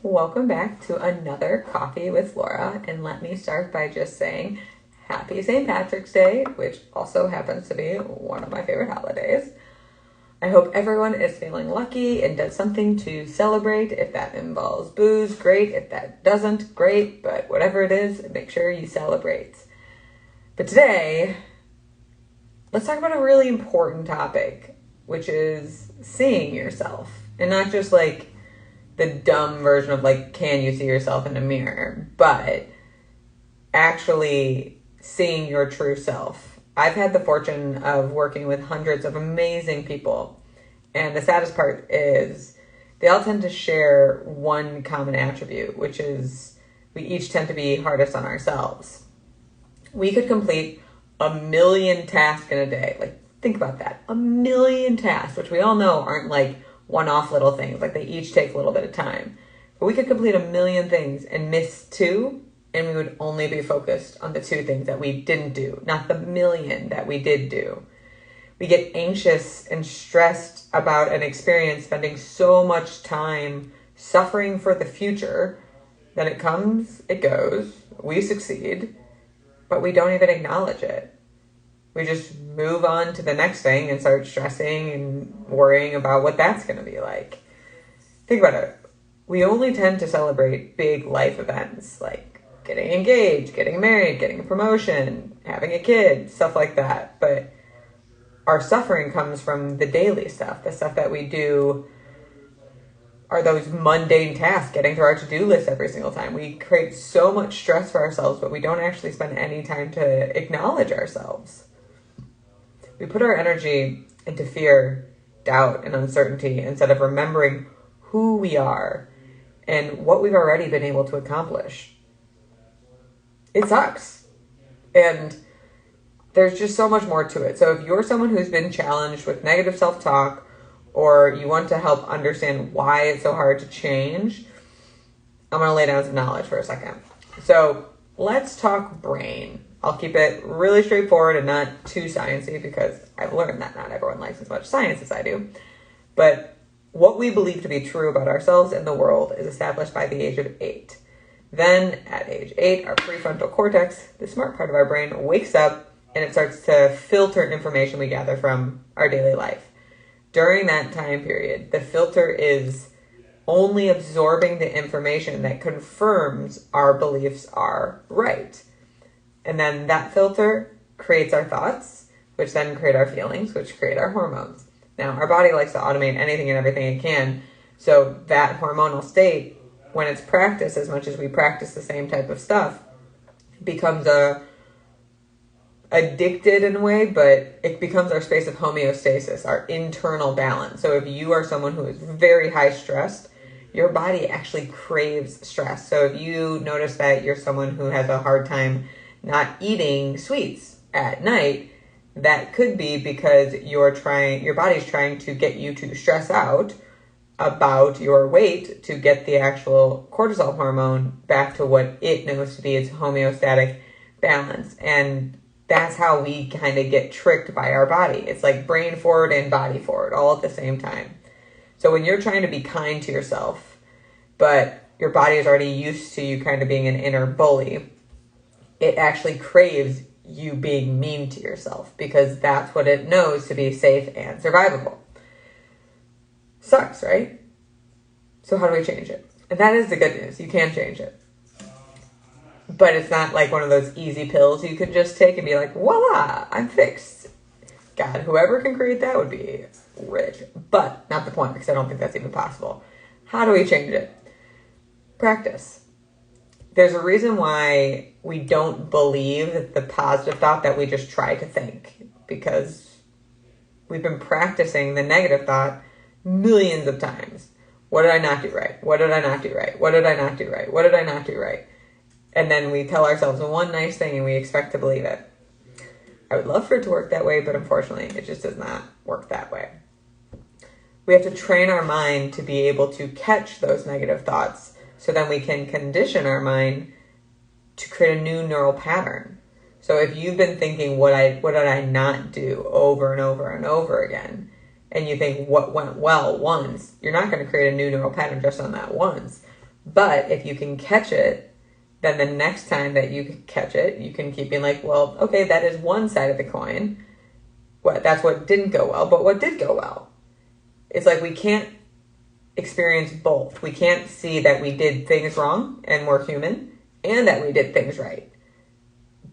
Welcome back to another Coffee with Laura, and let me start by just saying happy St. Patrick's Day, which also happens to be one of my favorite holidays. I hope everyone is feeling lucky and does something to celebrate. If that involves booze, great. If that doesn't, great. But whatever it is, make sure you celebrate. But today, let's talk about a really important topic, which is seeing yourself. And not just like the dumb version of like, can you see yourself in a mirror? But actually seeing your true self. I've had the fortune of working with hundreds of amazing people. And the saddest part is they all tend to share one common attribute, which is we each tend to be hardest on ourselves. We could complete 1,000,000 tasks in a day. Like, think about that. 1,000,000 tasks, which we all know aren't like one-off little things. Like, they each take a little bit of time. But we could complete 1,000,000 things and miss 2, and we would only be focused on the 2 things that we didn't do, not the 1,000,000 that we did do. We get anxious and stressed about an experience, spending so much time suffering for the future. Then it comes, it goes, we succeed, but we don't even acknowledge it. We just move on to the next thing and start stressing and worrying about what that's going to be like. Think about it. We only tend to celebrate big life events like getting engaged, getting married, getting a promotion, having a kid, stuff like that. But our suffering comes from the daily stuff. The stuff that we do are those mundane tasks, getting through our to-do list every single time. We create so much stress for ourselves, but we don't actually spend any time to acknowledge ourselves. We put our energy into fear, doubt, and uncertainty instead of remembering who we are and what we've already been able to accomplish. It sucks. And there's just so much more to it. So if you're someone who's been challenged with negative self-talk, or you want to help understand why it's so hard to change, I'm going to lay down some knowledge for a second. So let's talk brain. I'll keep it really straightforward and not too sciencey because I've learned that not everyone likes as much science as I do. But what we believe to be true about ourselves and the world is established by the age of 8. Then at age 8, our prefrontal cortex, the smart part of our brain, wakes up and it starts to filter information we gather from our daily life. During that time period, the filter is only absorbing the information that confirms our beliefs are right. And then that filter creates our thoughts, which then create our feelings, which create our hormones. Now, our body likes to automate anything and everything it can. So that hormonal state, when it's practiced as much as we practice the same type of stuff, becomes addicted in a way, but it becomes our space of homeostasis, our internal balance. So if you are someone who is very high stressed, your body actually craves stress. So if you notice that you're someone who has a hard time not eating sweets at night, that could be because your body's trying to get you to stress out about your weight to get the actual cortisol hormone back to what it knows to be its homeostatic balance. And that's how we kind of get tricked by our body. It's like brain forward and body forward all at the same time. So when you're trying to be kind to yourself, but your body is already used to you kind of being an inner bully, it actually craves you being mean to yourself because that's what it knows to be safe and survivable. Sucks, right? So how do we change it? And that is the good news. You can change it. But it's not like one of those easy pills you can just take and be like, voila, I'm fixed. God, whoever can create that would be rich. But not the point, because I don't think that's even possible. How do we change it? Practice. There's a reason why we don't believe the positive thought that we just try to think, because we've been practicing the negative thought millions of times. What did I not do right? What did I not do right? What did I not do right? What did I not do right? And then we tell ourselves one nice thing and we expect to believe it. I would love for it to work that way, but unfortunately, it just does not work that way. We have to train our mind to be able to catch those negative thoughts so then we can condition our mind to create a new neural pattern. So if you've been thinking, what did I not do over and over and over again, and you think what went well once, you're not going to create a new neural pattern just on that once. But if you can catch it, then the next time that you catch it, you can keep being like, well, okay, that is one side of the coin. That's what didn't go well, but what did go well? It's like we can't experience both. We can't see that we did things wrong and we're human, and that we did things right.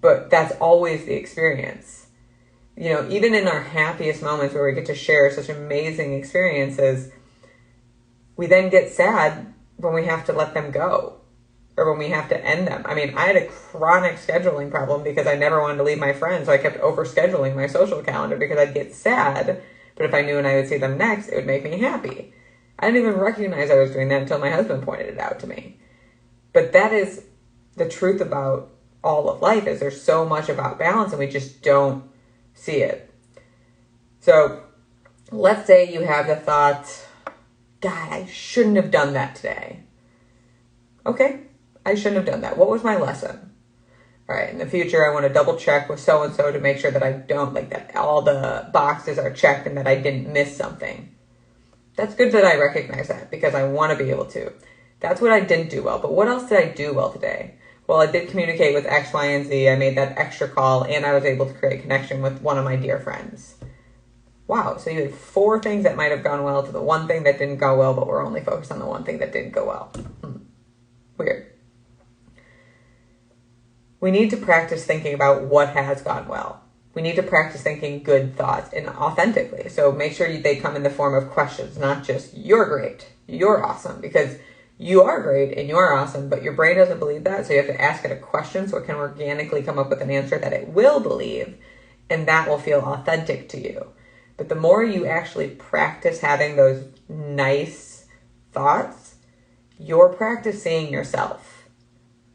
But that's always the experience. You know, even in our happiest moments where we get to share such amazing experiences, we then get sad when we have to let them go or when we have to end them. I mean, I had a chronic scheduling problem because I never wanted to leave my friends. So I kept overscheduling my social calendar because I'd get sad. But if I knew when I would see them next, it would make me happy. I didn't even recognize I was doing that until my husband pointed it out to me. But that is the truth about all of life, is there's so much about balance and we just don't see it. So let's say you have the thought, God, I shouldn't have done that today. Okay, I shouldn't have done that. What was my lesson? All right, in the future, I want to double check with so-and-so to make sure that I don't, like, that all the boxes are checked and that I didn't miss something. That's good that I recognize that because I want to be able to. That's what I didn't do well. But what else did I do well today? Well, I did communicate with X, Y, and Z. I made that extra call, and I was able to create connection with one of my dear friends. Wow, so you had 4 things that might have gone well to the one thing that didn't go well, but we're only focused on the one thing that didn't go well. Weird. We need to practice thinking about what has gone well. We need to practice thinking good thoughts and authentically. So make sure they come in the form of questions, not just you're great, you're awesome, because you are great and you're awesome, but your brain doesn't believe that. So you have to ask it a question so it can organically come up with an answer that it will believe, and that will feel authentic to you. But the more you actually practice having those nice thoughts, you're practicing yourself.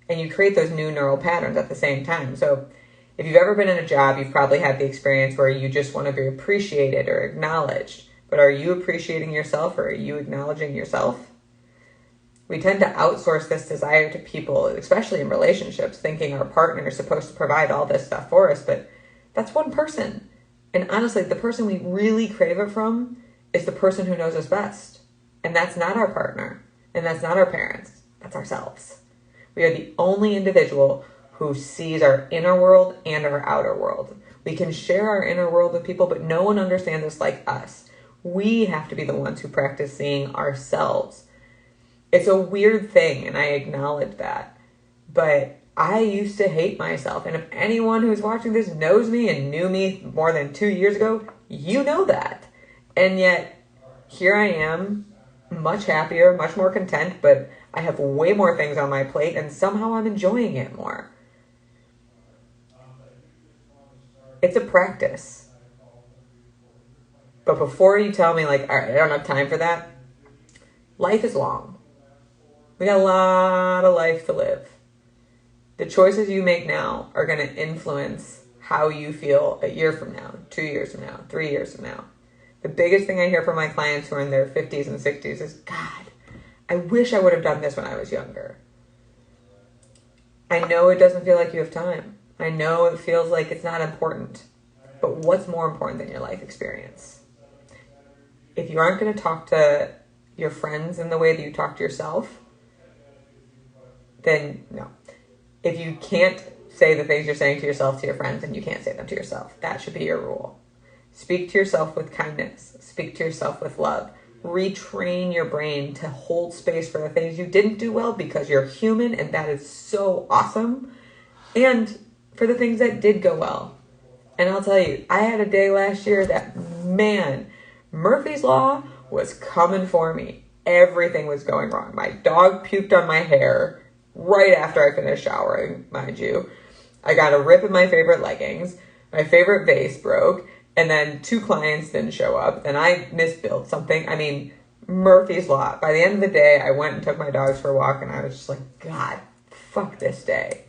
And you create those new neural patterns at the same time. So if you've ever been in a job, you've probably had the experience where you just want to be appreciated or acknowledged. But are you appreciating yourself, or are you acknowledging yourself? We tend to outsource this desire to people, especially in relationships, thinking our partner is supposed to provide all this stuff for us. But that's one person. And honestly, the person we really crave it from is the person who knows us best. And that's not our partner. And that's not our parents. That's ourselves. We are the only individual who sees our inner world and our outer world. We can share our inner world with people, but no one understands us like us. We have to be the ones who practice seeing ourselves. It's a weird thing, and I acknowledge that. But I used to hate myself. And if anyone who's watching this knows me and knew me more than 2 years ago, you know that. And yet, here I am, much happier, much more content, but I have way more things on my plate, and somehow I'm enjoying it more. It's a practice. But before you tell me, like, all right, I don't have time for that, life is long. We got a lot of life to live. The choices you make now are going to influence how you feel a year from now, 2 years from now, 3 years from now. The biggest thing I hear from my clients who are in their 50s and 60s is, God, I wish I would have done this when I was younger. I know it doesn't feel like you have time. I know it feels like it's not important. But what's more important than your life experience? If you aren't going to talk to your friends in the way that you talk to yourself, then no. If you can't say the things you're saying to yourself to your friends, then you can't say them to yourself. That should be your rule. Speak to yourself with kindness. Speak to yourself with love. Retrain your brain to hold space for the things you didn't do well, because you're human and that is so awesome. And for the things that did go well. And I'll tell you, I had a day last year that, man, Murphy's Law was coming for me. Everything was going wrong. My dog puked on my hair right after I finished showering, mind you. I got a rip in my favorite leggings. My favorite vase broke. And then 2 clients didn't show up. And I misbilled something. I mean, Murphy's Law. By the end of the day, I went and took my dogs for a walk. And I was just like, God, fuck this day.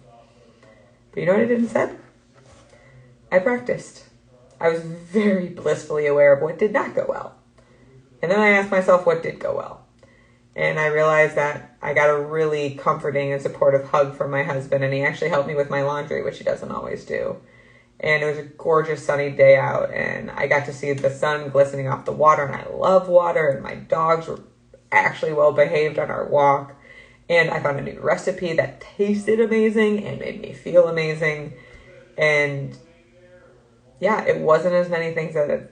But you know what I did instead? I practiced. I was very blissfully aware of what did not go well. And then I asked myself what did go well. And I realized that I got a really comforting and supportive hug from my husband. And he actually helped me with my laundry, which he doesn't always do. And it was a gorgeous sunny day out. And I got to see the sun glistening off the water. And I love water. And my dogs were actually well behaved on our walk. And I found a new recipe that tasted amazing and made me feel amazing. And yeah, it wasn't as many things that had,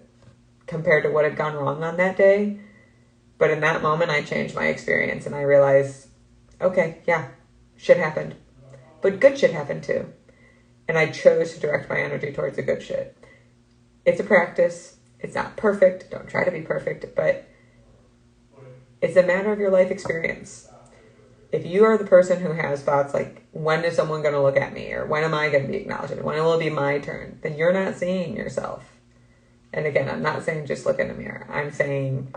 compared to what had gone wrong on that day. But in that moment, I changed my experience and I realized, okay, yeah, shit happened. But good shit happened too. And I chose to direct my energy towards the good shit. It's a practice. It's not perfect. Don't try to be perfect. But it's a matter of your life experience. If you are the person who has thoughts like, when is someone going to look at me? Or when am I going to be acknowledged? When will it be my turn? Then you're not seeing yourself. And again, I'm not saying just look in the mirror. I'm saying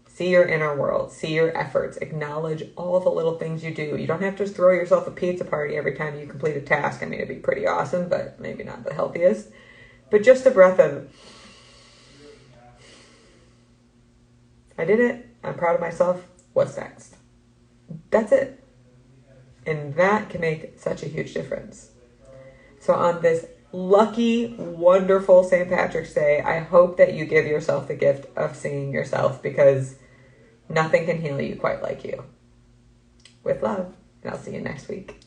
see your inner world. See your efforts. Acknowledge all the little things you do. You don't have to just throw yourself a pizza party every time you complete a task. I mean, it'd be pretty awesome, but maybe not the healthiest. But just a breath of, I did it. I'm proud of myself. What's next? That's it. And that can make such a huge difference. So on this lucky, wonderful St. Patrick's Day, I hope that you give yourself the gift of seeing yourself, because nothing can heal you quite like you. With love, and I'll see you next week.